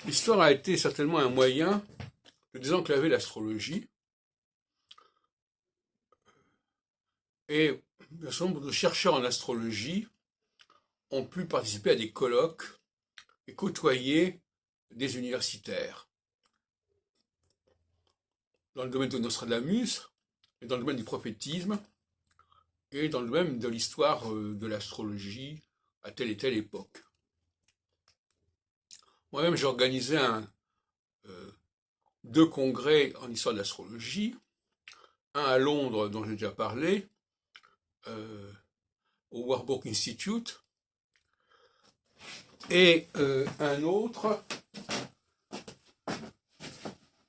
L'histoire a été certainement un moyen de désenclaver l'astrologie et un certain nombre de chercheurs en astrologie ont pu participer à des colloques et côtoyer des universitaires dans le domaine de Nostradamus, et dans le domaine du prophétisme, et dans le domaine de l'histoire de l'astrologie à telle et telle époque. Moi-même, j'ai organisé deux congrès en histoire de l'astrologie, un à Londres dont j'ai déjà parlé, au Warburg Institute, et un autre,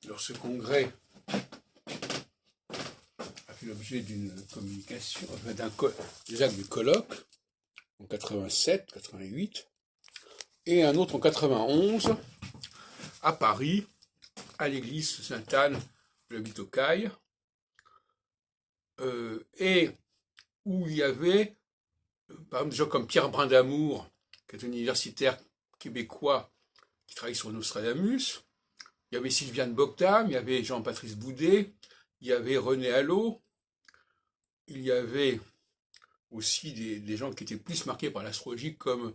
alors ce congrès a fait l'objet d'une communication, enfin des actes du colloque, en 87, 88, et un autre en 91, à Paris, à l'église Sainte-Anne de la Bitocaille, et où il y avait, par exemple, des gens comme Pierre Brindamour, qui est un universitaire québécois qui travaille sur Nostradamus. Il y avait Sylviane Boctam, il y avait Jean-Patrice Boudet, il y avait René Allot, il y avait aussi des gens qui étaient plus marqués par l'astrologie comme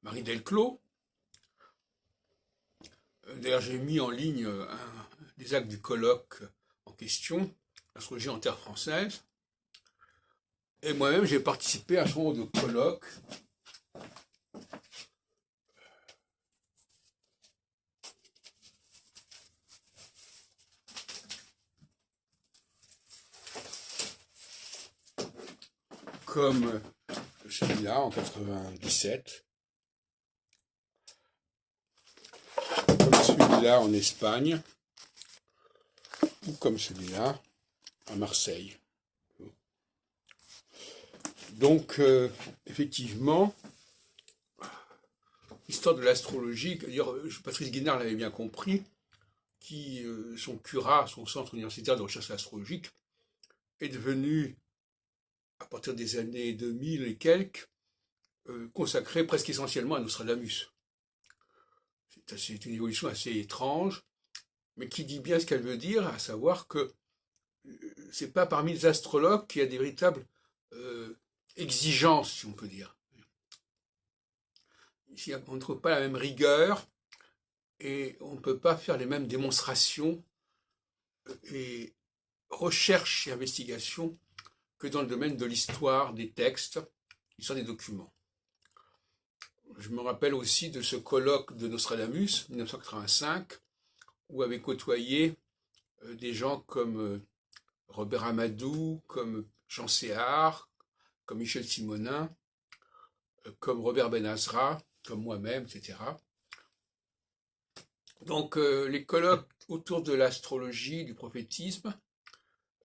Marie Delclos. D'ailleurs, j'ai mis en ligne des actes du colloque en question, l'astrologie en terre française. Et moi-même, j'ai participé à un certain nombre de colloques. Comme celui-là en 97, comme celui-là en Espagne, ou comme celui-là à Marseille. Donc, effectivement, l'histoire de l'astrologie, Patrice Guénard l'avait bien compris, son CURA, son centre universitaire de recherche astrologique, est devenu, à partir des années 2000 et quelques, consacré presque essentiellement à Nostradamus. C'est une évolution assez étrange, mais qui dit bien ce qu'elle veut dire, à savoir que c'est pas parmi les astrologues qu'il y a des véritables exigences, si on peut dire. Ici, on ne trouve pas la même rigueur et on ne peut pas faire les mêmes démonstrations et recherches et investigations que dans le domaine de l'histoire des textes, l'histoire des documents. Je me rappelle aussi de ce colloque de Nostradamus, 1985, où avaient côtoyé des gens comme Robert Amadou, comme Jean Séhar, comme Michel Simonin, comme Robert Benazra, comme moi-même, etc. Donc les colloques autour de l'astrologie, du prophétisme,